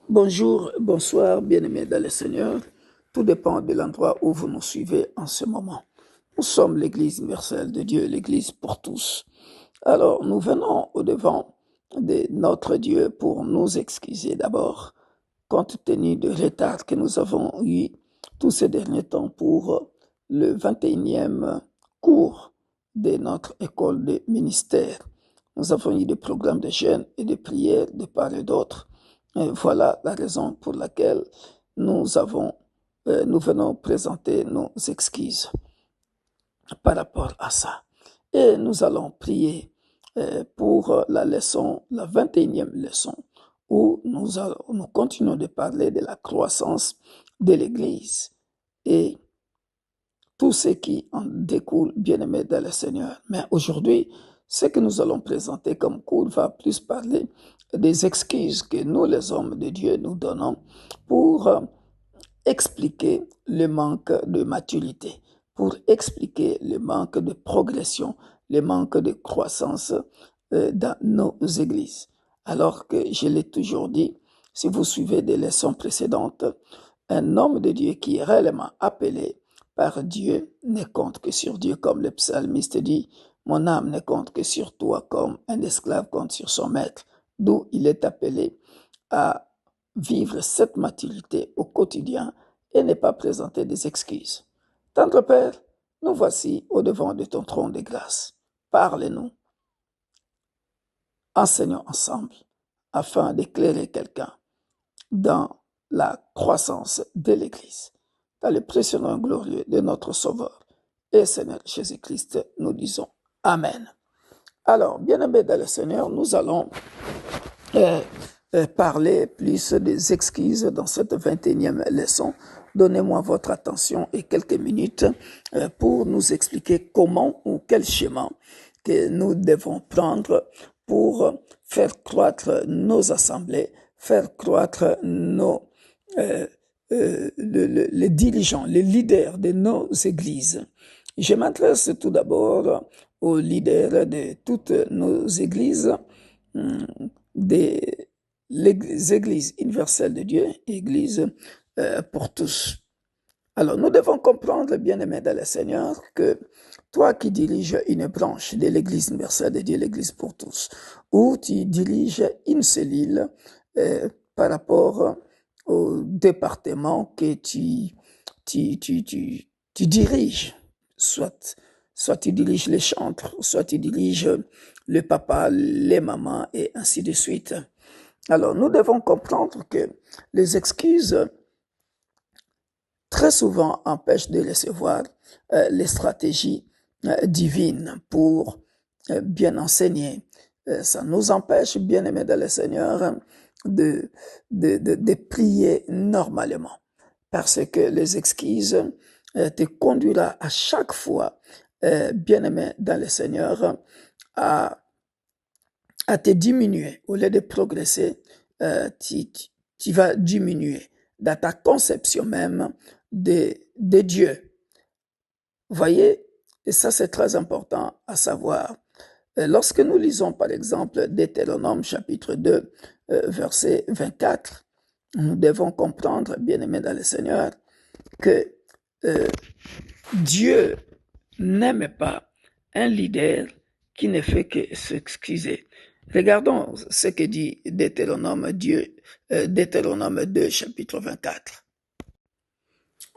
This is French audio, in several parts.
Bonjour, bonsoir, bien-aimés dans le Seigneur. Tout dépend de l'endroit où vous nous suivez en ce moment. Nous sommes l'Église universelle de Dieu, l'Église pour tous. Alors, nous venons au-devant de notre Dieu pour nous excuser d'abord, compte tenu du retard que nous avons eu tous ces derniers temps pour le 21e cours de notre école de ministère. Nous avons eu des programmes de jeûne et de prière de part et d'autre. Et voilà la raison pour laquelle nous venons présenter nos excuses par rapport à ça. Et nous allons prier pour la leçon, la 21e leçon, où nous continuons de parler de la croissance de l'Église et tout ce qui en découle, bien-aimé dans le Seigneur. Mais aujourd'hui, ce que nous allons présenter comme cours va plus parler des excuses que nous, les hommes de Dieu, nous donnons pour expliquer le manque de maturité, pour expliquer le manque de progression, le manque de croissance dans nos églises. Alors que je l'ai toujours dit, si vous suivez des leçons précédentes, un homme de Dieu qui est réellement appelé par Dieu ne compte que sur Dieu, comme le psalmiste dit, mon âme ne compte que sur toi, comme un esclave compte sur son maître, d'où il est appelé à vivre cette maturité au quotidien et ne pas présenter des excuses. Tendre Père, nous voici au devant de ton trône de grâce. Parle-nous. Enseignons ensemble afin d'éclairer quelqu'un dans la croissance de l'Église. Dans le précieux nom glorieux de notre Sauveur et Seigneur Jésus-Christ, nous disons Amen. Alors, bien-aimés dans le Seigneur, nous allons parler plus des excuses dans cette 21e leçon. Donnez-moi votre attention et quelques minutes pour nous expliquer comment ou quel chemin que nous devons prendre pour faire croître nos assemblées, faire croître les dirigeants, les leaders de nos églises. Je m'adresse tout d'abord aux leaders de toutes nos églises, des églises universelles de Dieu, église pour tous. Alors, nous devons comprendre, bien-aimés dans le Seigneur, que toi qui diriges une branche de l'église universelle de Dieu, l'église pour tous, ou tu diriges une cellule par rapport au département que tu diriges, soit tu diriges les chantres, soit tu diriges le papa, les mamans, et ainsi de suite. Alors, nous devons comprendre que les excuses très souvent empêchent de recevoir les stratégies divines pour bien enseigner. Ça nous empêche, bien aimés dans le Seigneur, de prier normalement. Parce que les excuses te conduira à chaque fois, bien aimé dans le Seigneur, à te diminuer. Au lieu de progresser, tu vas diminuer dans ta conception même de Dieu. Voyez, et ça c'est très important à savoir. Lorsque nous lisons par exemple Deutéronome chapitre 2, verset 24, nous devons comprendre, bien-aimés dans le Seigneur, que Dieu n'aime pas un leader qui ne fait que s'excuser. Regardons ce que dit Deutéronome 2, chapitre 24.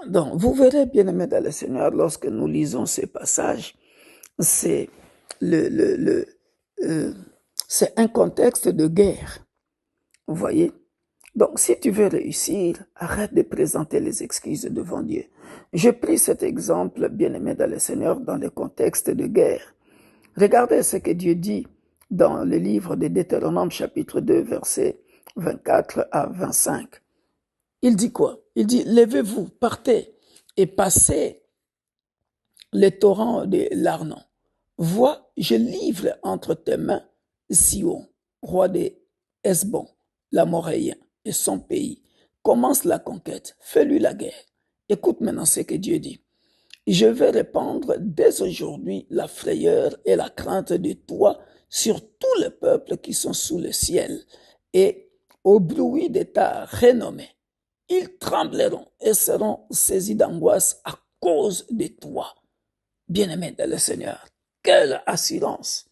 Donc, vous verrez, bien-aimés dans le Seigneur, lorsque nous lisons ces passages, c'est c'est un contexte de guerre. Vous voyez? Donc, si tu veux réussir, arrête de présenter les excuses devant Dieu. J'ai pris cet exemple, bien-aimé dans le Seigneur, dans le contexte de guerre. Regardez ce que Dieu dit dans le livre de Deutéronome, chapitre 2, versets 24 à 25. Il dit quoi? Il dit, levez-vous, partez et passez les torrents de l'Arnon. Vois, je livre entre tes mains Sihon, roi de Hesbon, l'Amoréen, et son pays. Commence la conquête, fais-lui la guerre. Écoute maintenant ce que Dieu dit. Je vais répandre dès aujourd'hui la frayeur et la crainte de toi sur tous les peuples qui sont sous le ciel, et au bruit de ta renommée. Ils trembleront et seront saisis d'angoisse à cause de toi. Bien-aimé dans le Seigneur, quelle assurance!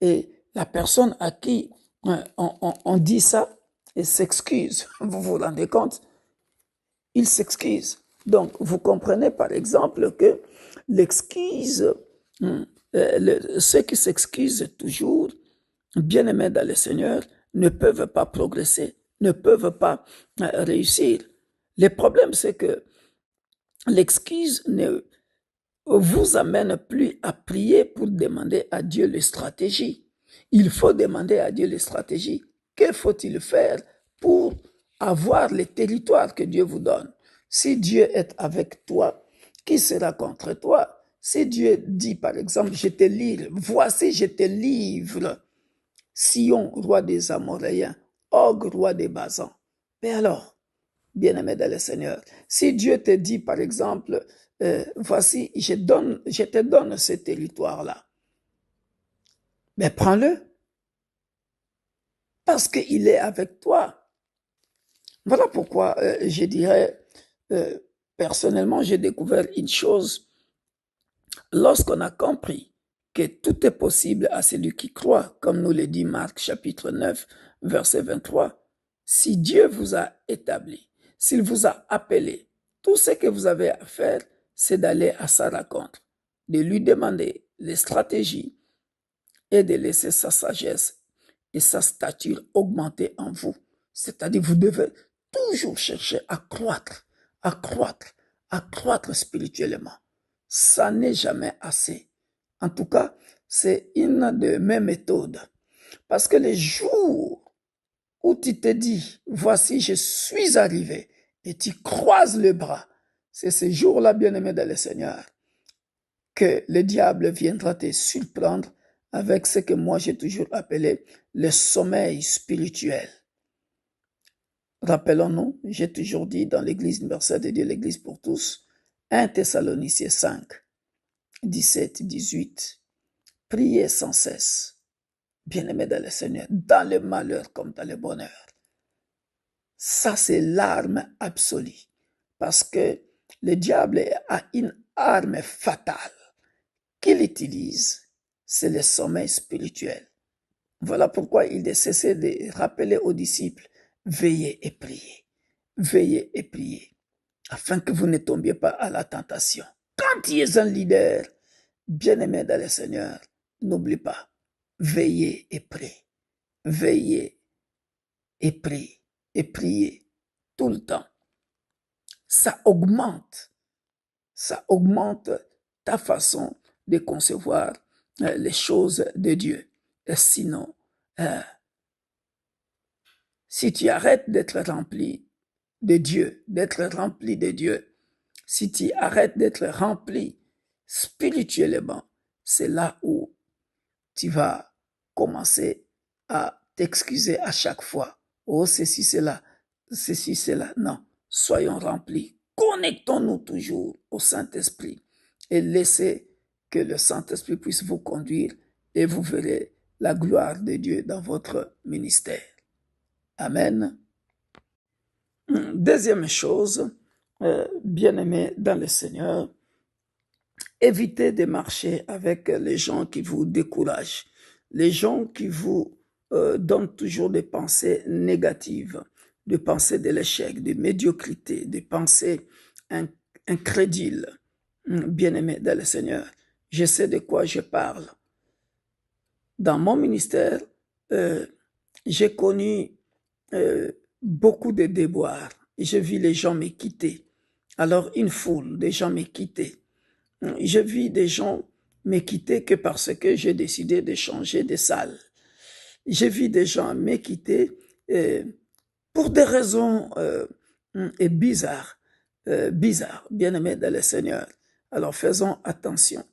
Et la personne à qui on dit ça, elle s'excuse. Vous vous rendez compte? Il s'excuse. Donc, vous comprenez par exemple que l'excuse, ceux qui s'excusent toujours, bien-aimés dans le Seigneur, ne peuvent pas progresser, ne peuvent pas réussir. Le problème, c'est que l'excuse ne vous amène plus à prier pour demander à Dieu les stratégies. Il faut demander à Dieu les stratégies. Que faut-il faire pour avoir les territoires que Dieu vous donne? Si Dieu est avec toi, qui sera contre toi? Si Dieu dit, par exemple, je te livre, voici, je te livre, Sion, roi des Amoréens, Og, roi des Basans. Mais alors, bien-aimé dans le Seigneur, si Dieu te dit, par exemple, voici, je te donne ce territoire-là, mais prends-le, parce qu'il est avec toi. Voilà pourquoi je dirais, personnellement, j'ai découvert une chose. Lorsqu'on a compris que tout est possible à celui qui croit, comme nous le dit Marc chapitre 9, verset 23, si Dieu vous a établi, s'il vous a appelé, tout ce que vous avez à faire, c'est d'aller à sa rencontre, de lui demander les stratégies et de laisser sa sagesse et sa stature augmenter en vous. C'est-à-dire, vous devez toujours chercher à croître, à croître, à croître spirituellement. Ça n'est jamais assez. En tout cas, c'est une de mes méthodes. Parce que les jours où tu te dis, voici, je suis arrivé, et tu croises le bras, c'est ce jour-là, bien-aimé dans le Seigneur, que le diable viendra te surprendre avec ce que moi j'ai toujours appelé le sommeil spirituel. Rappelons-nous, j'ai toujours dit dans l'Église universelle de Dieu, l'Église pour tous, 1 Thessaloniciens 5, 17, 18, priez sans cesse, bien-aimés dans le Seigneur, dans le malheur comme dans le bonheur. Ça, c'est l'arme absolue, parce que le diable a une arme fatale qu'il utilise, c'est le sommeil spirituel. Voilà pourquoi il a cessé de rappeler aux disciples, veillez et priez, veillez et priez, afin que vous ne tombiez pas à la tentation. Quand tu es un leader, bien-aimé dans le Seigneur, n'oublie pas, veillez et priez, veillez et priez tout le temps. Ça augmente ta façon de concevoir les choses de Dieu. Et sinon, si tu arrêtes d'être rempli de Dieu, si tu arrêtes d'être rempli spirituellement, c'est là où tu vas commencer à t'excuser à chaque fois. Oh, ceci, cela. Non, soyons remplis. Connectons-nous toujours au Saint-Esprit et laissez que le Saint-Esprit puisse vous conduire et vous verrez la gloire de Dieu dans votre ministère. Amen. Deuxième chose, bien-aimés dans le Seigneur, évitez de marcher avec les gens qui vous découragent, les gens qui vous donnent toujours des pensées négatives, des pensées de l'échec, de médiocrité, des pensées incrédules. Bien-aimés dans le Seigneur, je sais de quoi je parle. Dans mon ministère, j'ai connu beaucoup de déboires. J'ai vu les gens me quitter. Alors, une foule de gens me quitter. Je vis des gens me quitter que parce que j'ai décidé de changer de salle. J'ai vu des gens me quitter pour des raisons bizarres, bien-aimés dans le Seigneur. Alors faisons attention.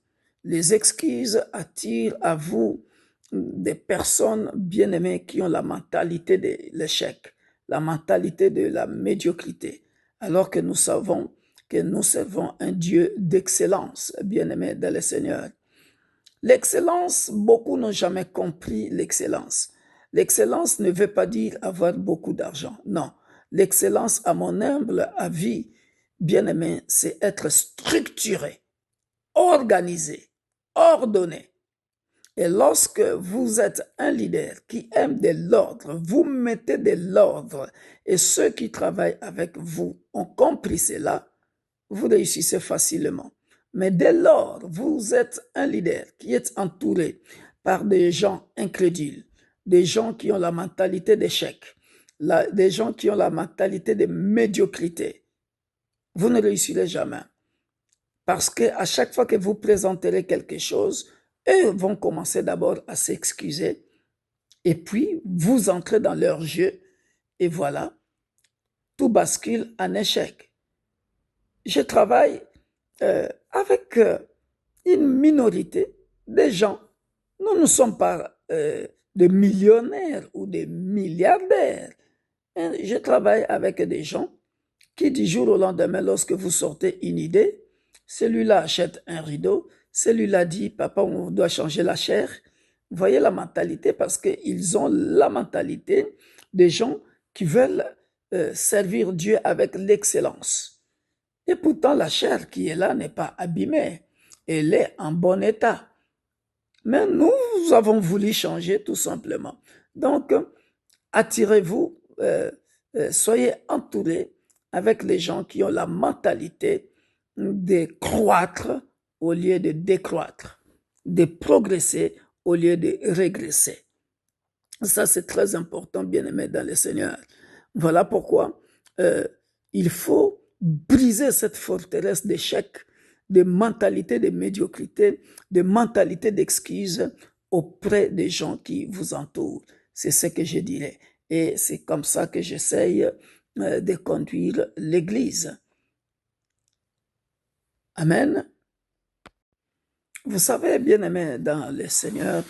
Les excuses attirent à vous des personnes bien-aimées qui ont la mentalité de l'échec, la mentalité de la médiocrité, alors que nous savons que nous servons un Dieu d'excellence, bien-aimé dans le Seigneur. L'excellence, beaucoup n'ont jamais compris l'excellence. L'excellence ne veut pas dire avoir beaucoup d'argent. Non. L'excellence, à mon humble avis, bien-aimé, c'est être structuré, organisé, ordonné. Et lorsque vous êtes un leader qui aime de l'ordre, vous mettez de l'ordre et ceux qui travaillent avec vous ont compris cela, vous réussissez facilement. Mais dès lors, vous êtes un leader qui est entouré par des gens incrédules, des gens qui ont la mentalité d'échec, des gens qui ont la mentalité de médiocrité, vous ne réussirez jamais. Parce qu'à chaque fois que vous présenterez quelque chose, eux vont commencer d'abord à s'excuser et puis vous entrez dans leur jeu et voilà, tout bascule en échec. Je travaille avec une minorité de gens. Nous ne sommes pas des millionnaires ou des milliardaires. Je travaille avec des gens qui, du jour au lendemain, lorsque vous sortez une idée, celui-là achète un rideau, celui-là dit, papa, on doit changer la chair. Vous voyez la mentalité, parce qu'ils ont la mentalité des gens qui veulent servir Dieu avec l'excellence. Et pourtant, la chair qui est là n'est pas abîmée. Elle est en bon état. Mais nous avons voulu changer tout simplement. Donc, attirez-vous, soyez entourés avec les gens qui ont la mentalité de croître au lieu de décroître, de progresser au lieu de régresser. Ça, c'est très important, bien-aimés dans le Seigneur. Voilà pourquoi il faut briser cette forteresse d'échec, de mentalité de médiocrité, de mentalité d'excuse auprès des gens qui vous entourent. C'est ce que je dirais. Et c'est comme ça que j'essaye de conduire l'Église. Amen. Vous savez, bien-aimés dans le Seigneur,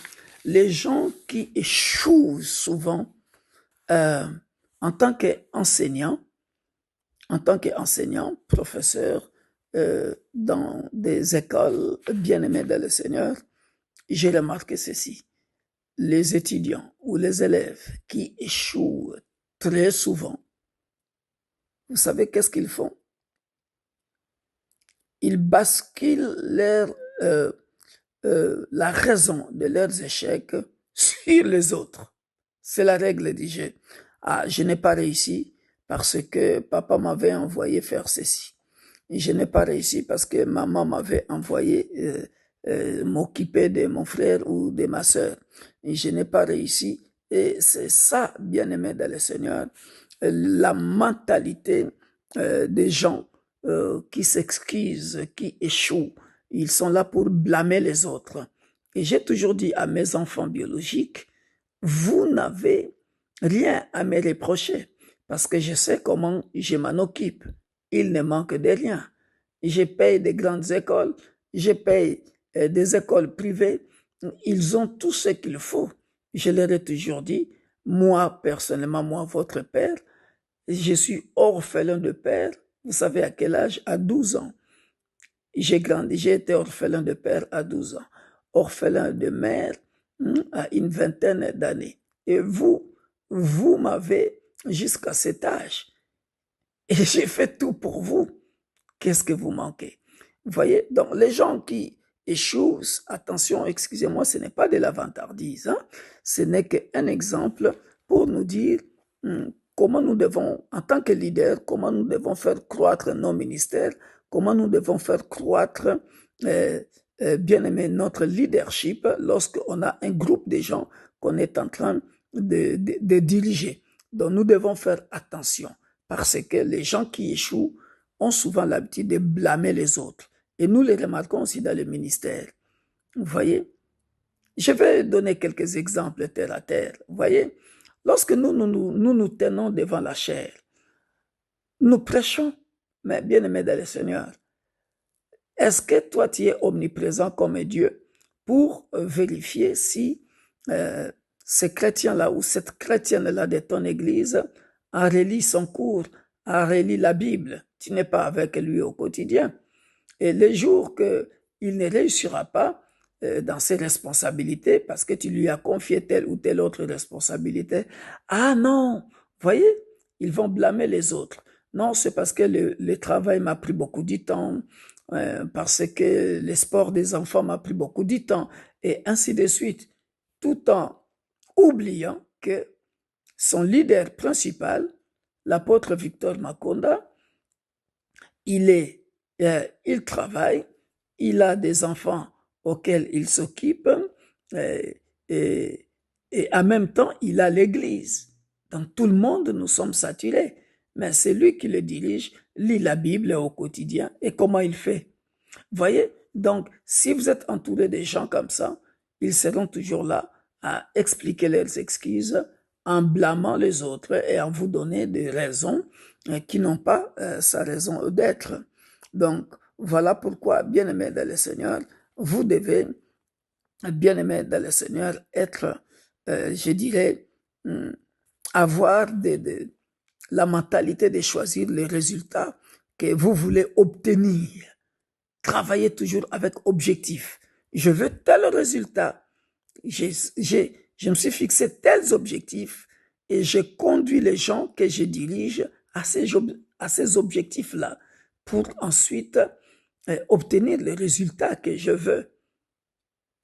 les gens qui échouent souvent en tant qu'enseignants, professeurs dans des écoles bien-aimées dans le Seigneur, j'ai remarqué ceci. Les étudiants ou les élèves qui échouent très souvent, vous savez qu'est-ce qu'ils font? Ils basculent la raison de leurs échecs sur les autres. C'est la règle du jeu. Ah, je n'ai pas réussi parce que papa m'avait envoyé faire ceci. Je n'ai pas réussi parce que maman m'avait envoyé m'occuper de mon frère ou de ma sœur. Et je n'ai pas réussi. Et c'est ça, bien-aimé dans le Seigneur, la mentalité des gens qui s'excusent, qui échouent. Ils sont là pour blâmer les autres. Et j'ai toujours dit à mes enfants biologiques, vous n'avez rien à me reprocher parce que je sais comment je m'en occupe. Il ne manque de rien. Je paye des grandes écoles, je paye des écoles privées. Ils ont tout ce qu'il faut. Je leur ai toujours dit, moi, personnellement, moi, votre père, je suis orphelin de père. Vous savez à quel âge? À 12 ans. J'ai grandi, j'ai été orphelin de père à 12 ans, orphelin de mère à une vingtaine d'années. Et vous m'avez jusqu'à cet âge. Et j'ai fait tout pour vous. Qu'est-ce que vous manquez? Vous voyez, donc les gens qui échouent, attention, excusez-moi, ce n'est pas de la vantardise. Hein? Ce n'est qu'un exemple pour nous dire comment nous devons, en tant que leader, comment nous devons faire croître nos ministères, comment nous devons faire croître, bien aimé, notre leadership lorsqu'on a un groupe de gens qu'on est en train de diriger. Donc nous devons faire attention parce que les gens qui échouent ont souvent l'habitude de blâmer les autres. Et nous les remarquons aussi dans le ministère. Vous voyez? Je vais donner quelques exemples terre à terre. Vous voyez? Lorsque nous tenons devant la chair, nous prêchons, mais bien aimé dans le Seigneur, est-ce que toi tu es omniprésent comme Dieu pour vérifier si ce chrétien-là ou cette chrétienne-là de ton église a relis son cours, a relis la Bible? Tu n'es pas avec lui au quotidien. Et les jours qu'il ne réussira pas, dans ses responsabilités parce que tu lui as confié telle ou telle autre responsabilité. Ah non, voyez, ils vont blâmer les autres. Non, c'est parce que le travail m'a pris beaucoup de temps, parce que le sport des enfants m'a pris beaucoup de temps, et ainsi de suite, tout en oubliant que son leader principal, l'apôtre Victor Makonda, il travaille, il a des enfants auxquels il s'occupe, et, et, et en même temps, il a l'Église. Dans tout le monde, nous sommes saturés. Mais c'est lui qui le dirige, lit la Bible au quotidien. Et comment il fait? Voyez? Donc, si vous êtes entouré de gens comme ça, ils seront toujours là à expliquer leurs excuses en blâmant les autres et en vous donnant des raisons qui n'ont pas sa raison d'être. Donc, voilà pourquoi, bien-aimés dans le Seigneur, vous devez, bien-aimés dans le Seigneur, être, je dirais, avoir la mentalité de choisir les résultats que vous voulez obtenir. Travaillez toujours avec objectif. Je veux tel résultat. Je me suis fixé tels objectifs et je conduis les gens que je dirige à ces objectifs-là pour ensuite obtenir les résultats que je veux.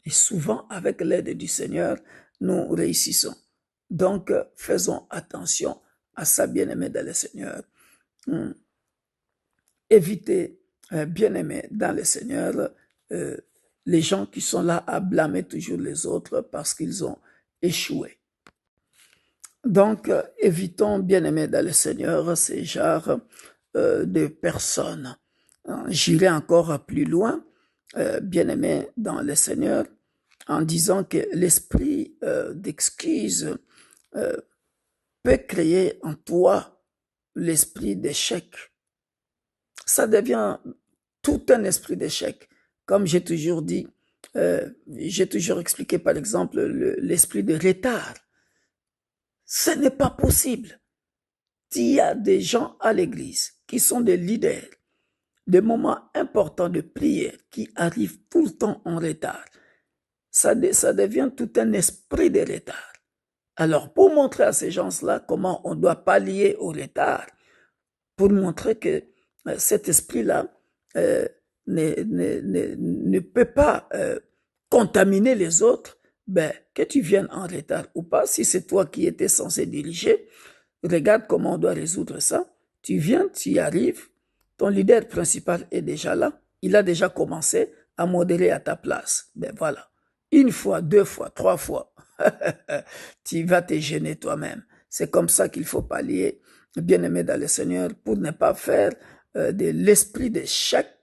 Et souvent, avec l'aide du Seigneur, nous réussissons. Donc, faisons attention à ça, bien-aimé dans le Seigneur. Évitez, bien-aimé dans le Seigneur, les gens qui sont là à blâmer toujours les autres parce qu'ils ont échoué. Donc, évitons, bien-aimés dans le Seigneur, ces genres de personnes. J'irai encore plus loin, bien-aimés dans le Seigneur, en disant que l'esprit d'excuse peut créer en toi l'esprit d'échec. Ça devient tout un esprit d'échec. Comme j'ai toujours dit, j'ai toujours expliqué par exemple l'esprit de retard. Ce n'est pas possible. Il y a des gens à l'église qui sont des leaders, des moments importants de prière qui arrivent tout le temps en retard. Ça devient tout un esprit de retard. Alors, pour montrer à ces gens-là comment on doit pallier au retard, pour montrer que cet esprit-là ne peut pas contaminer les autres, ben, que tu viennes en retard ou pas, si c'est toi qui étais censé diriger, regarde comment on doit résoudre ça. Tu viens, tu y arrives, ton leader principal est déjà là, il a déjà commencé à modérer à ta place. Ben voilà, une fois, deux fois, trois fois, tu vas te gêner toi-même. C'est comme ça qu'il faut pallier, bien-aimé dans le Seigneur, pour ne pas faire de l'esprit d'échec,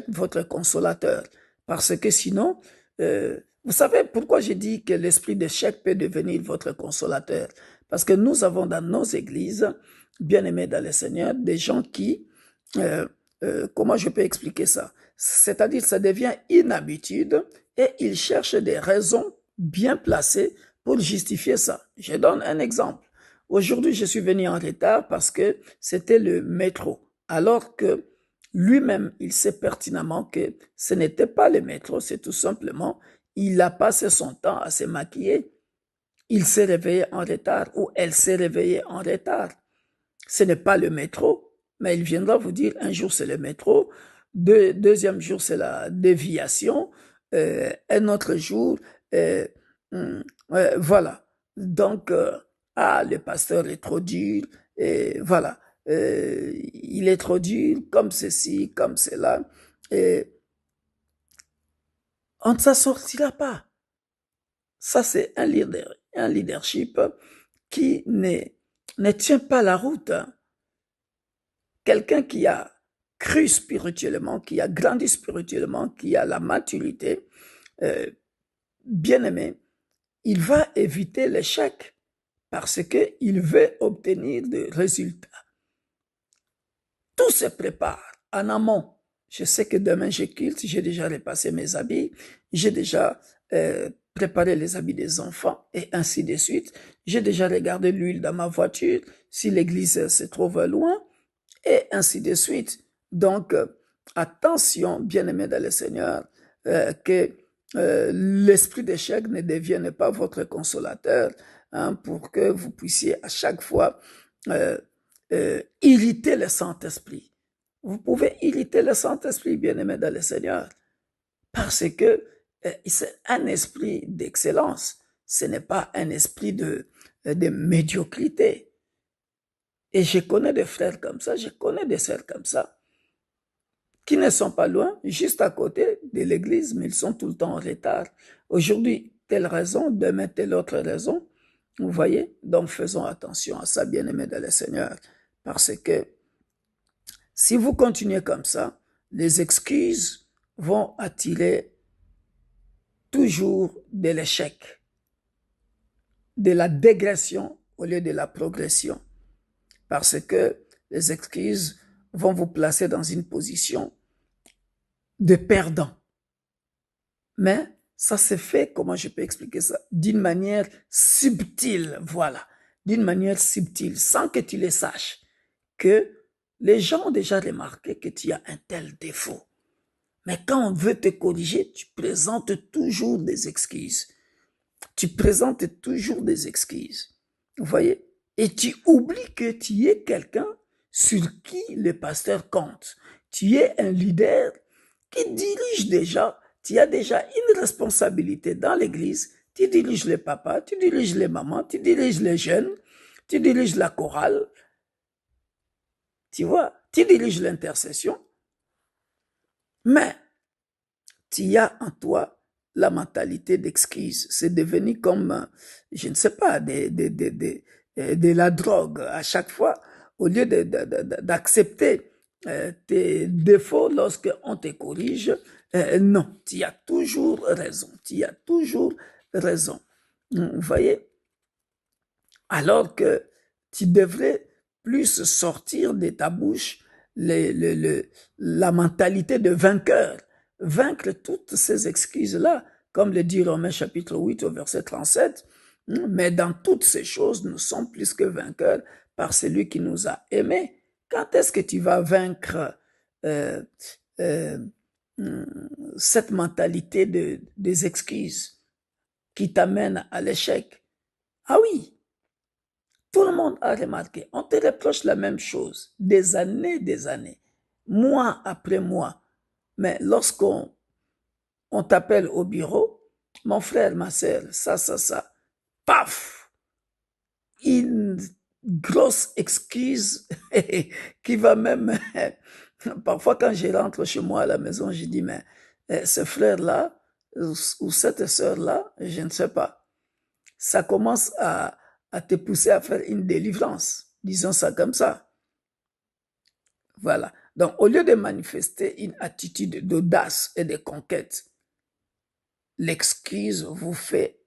votre consolateur. Parce que sinon, vous savez pourquoi j'ai dit que l'esprit d'échec peut devenir votre consolateur? Parce que nous avons dans nos églises, bien-aimés dans le Seigneur, des gens qui, comment je peux expliquer ça? C'est-à-dire, ça devient une habitude et ils cherchent des raisons bien placées pour justifier ça. Je donne un exemple. Aujourd'hui, je suis venu en retard parce que c'était le métro, alors que lui-même, il sait pertinemment que ce n'était pas le métro, c'est tout simplement, il a passé son temps à se maquiller. Il s'est réveillé en retard ou elle s'est réveillée en retard. Ce n'est pas le métro, mais il viendra vous dire un jour c'est le métro, deuxième jour c'est la déviation, un autre jour, voilà. Donc, le pasteur est trop dur, et voilà. Il est trop dur, comme ceci, comme cela. Et on ne s'en sortira pas. Ça, c'est un leadership qui ne tient pas la route. Quelqu'un qui a cru spirituellement, qui a grandi spirituellement, qui a la maturité, bien aimé, il va éviter l'échec parce qu'il veut obtenir des résultats. Tout se prépare en amont. Je sais que demain j'ai culte, j'ai déjà repassé mes habits, j'ai déjà préparé les habits des enfants et ainsi de suite. J'ai déjà regardé l'huile dans ma voiture, si l'église se trouve loin et ainsi de suite. Donc, attention, bien-aimés dans le Seigneur, que l'esprit d'échec ne devienne pas votre consolateur, hein, pour que vous puissiez à chaque fois irriter le Saint-Esprit. Vous pouvez irriter le Saint-Esprit, bien-aimé dans le Seigneur, parce que c'est un esprit d'excellence. Ce n'est pas un esprit de médiocrité. Et je connais des frères comme ça, je connais des sœurs comme ça, qui ne sont pas loin, juste à côté de l'église, mais ils sont tout le temps en retard. Aujourd'hui, telle raison, demain, telle autre raison. Vous voyez? Donc, faisons attention à ça, bien-aimés dans le Seigneur, parce que si vous continuez comme ça, les excuses vont attirer toujours de l'échec, de la dégression au lieu de la progression, parce que les excuses vont vous placer dans une position de perdant. Mais ça se fait, comment je peux expliquer ça? D'une manière subtile, voilà, d'une manière subtile, sans que tu le saches, que les gens ont déjà remarqué que tu as un tel défaut. Mais quand on veut te corriger, tu présentes toujours des excuses. Tu présentes toujours des excuses. Vous voyez? Et tu oublies que tu es quelqu'un sur qui le pasteur compte. Tu es un leader qui dirige déjà, tu as déjà une responsabilité dans l'église. Tu diriges les papas, tu diriges les mamans, tu diriges les jeunes, tu diriges la chorale. Tu vois, tu diriges l'intercession. Mais tu as en toi la mentalité d'excuse. C'est devenu comme, je ne sais pas, de la drogue. À chaque fois, au lieu d'accepter tes défauts lorsqu'on te corrige, non, tu as toujours raison. Tu as toujours raison. Vous voyez? Alors que tu devrais plus sortir de ta bouche la mentalité de vainqueur. Vaincre toutes ces excuses-là, comme le dit Romains chapitre 8 au verset 37, mais dans toutes ces choses, nous sommes plus que vainqueurs par celui qui nous a aimés. Quand est-ce que tu vas vaincre cette mentalité des excuses qui t'amène à l'échec? Ah oui, tout le monde a remarqué, on te reproche la même chose, des années, mois après mois. Mais lorsqu'on t'appelle au bureau, mon frère, ma soeur, ça, paf, une grosse excuse qui va même... Parfois, quand je rentre chez moi à la maison, je dis, mais ce frère-là ou cette sœur-là, je ne sais pas. Ça commence à te pousser à faire une délivrance, disons ça comme ça. Voilà. Donc, au lieu de manifester une attitude d'audace et de conquête, l'excuse vous fait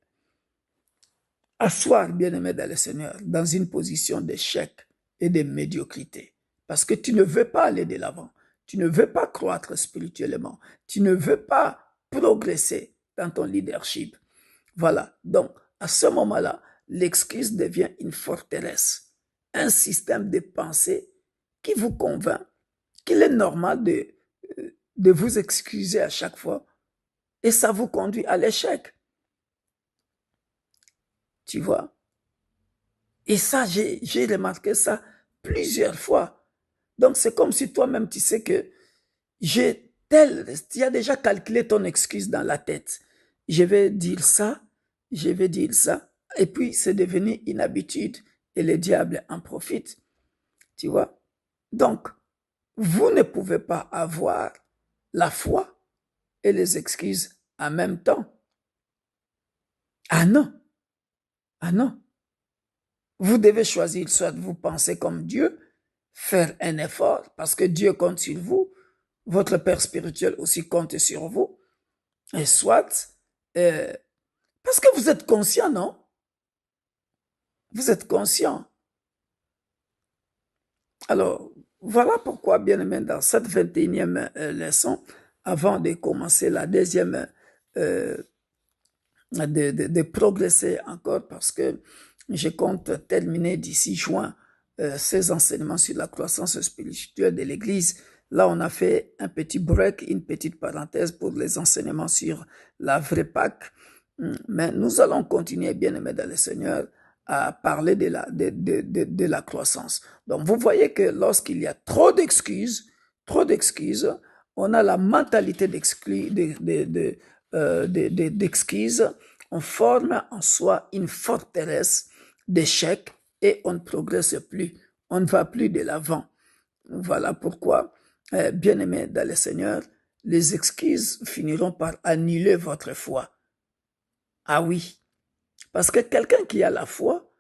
asseoir, bien-aimé dans le Seigneur, dans une position d'échec et de médiocrité. Parce que tu ne veux pas aller de l'avant. Tu ne veux pas croître spirituellement. Tu ne veux pas progresser dans ton leadership. Voilà. Donc, à ce moment-là, l'excuse devient une forteresse, un système de pensée qui vous convainc qu'il est normal de vous excuser à chaque fois et ça vous conduit à l'échec. Tu vois? Et ça, j'ai remarqué ça plusieurs fois. Donc, c'est comme si toi-même, tu sais que tu as déjà calculé ton excuse dans la tête. Je vais dire ça, je vais dire ça. Et puis, c'est devenu une habitude et le diable en profite. Tu vois? Donc, vous ne pouvez pas avoir la foi et les excuses en même temps. Ah non, ah non. Vous devez choisir, soit vous pensez comme Dieu, faire un effort, parce que Dieu compte sur vous, votre Père spirituel aussi compte sur vous, et soit, parce que vous êtes conscient, non? Vous êtes conscient. Alors, voilà pourquoi, bien aimé, dans cette 21e leçon, avant de commencer la deuxième, de progresser encore, parce que je compte terminer d'ici juin ces enseignements sur la croissance spirituelle de l'Église Là, on a fait un petit break, une petite parenthèse pour les enseignements sur la vraie Pâque. Mais nous allons continuer, bien-aimés dans le Seigneur, à parler de la croissance. Donc, vous voyez que lorsqu'il y a trop d'excuses, on a la mentalité d'excuses, on forme en soi une forteresse d'échecs et on ne progresse plus, on ne va plus de l'avant. Voilà pourquoi, bien-aimés dans le Seigneur, les excuses finiront par annuler votre foi. Ah oui, parce que quelqu'un qui a la foi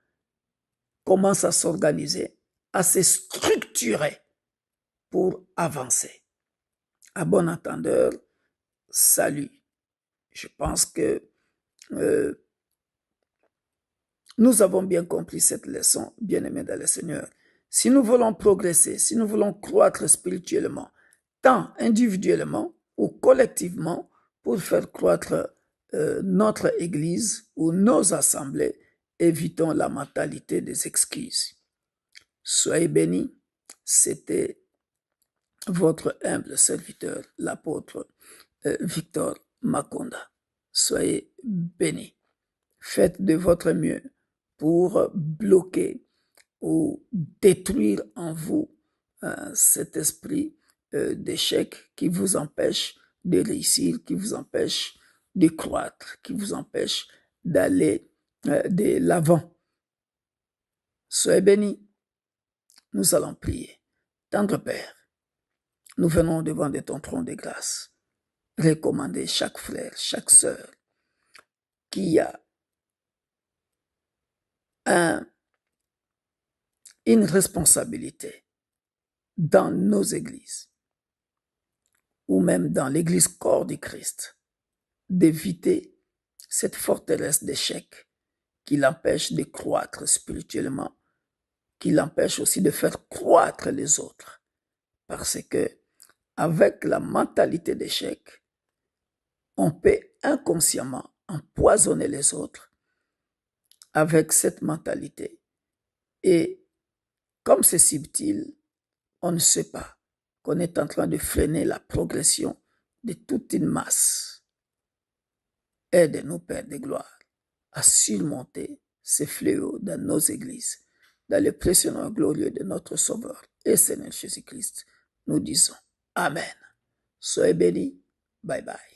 commence à s'organiser, à se structurer pour avancer. À bon entendeur, salut. Je pense que nous avons bien compris cette leçon, bien-aimés dans le Seigneur. Si nous voulons progresser, si nous voulons croître spirituellement, tant individuellement ou collectivement, pour faire croître notre Église ou nos assemblées, évitons la mentalité des excuses. Soyez bénis. C'était votre humble serviteur, l'apôtre Victor Makonda. Soyez bénis. Faites de votre mieux pour bloquer ou détruire en vous cet esprit d'échec qui vous empêche de réussir, qui vous empêche de croître, qui vous empêche d'aller de l'avant. Soyez bénis. Nous allons prier. Tendre Père, nous venons devant de ton trône de grâce, recommander chaque frère, chaque sœur qui a une responsabilité dans nos églises ou même dans l'église corps du Christ, d'éviter cette forteresse d'échec qui l'empêche de croître spirituellement, qui l'empêche aussi de faire croître les autres. Parce que avec la mentalité d'échec, on peut inconsciemment empoisonner les autres avec cette mentalité. Et comme c'est subtil, on ne sait pas qu'on est en train de freiner la progression de toute une masse. Aide-nous, Père de gloire, à surmonter ces fléaux dans nos églises, dans le précieux nom glorieux de notre Sauveur et Seigneur Jésus-Christ. Nous disons Amen. Soyez bénis. Bye bye.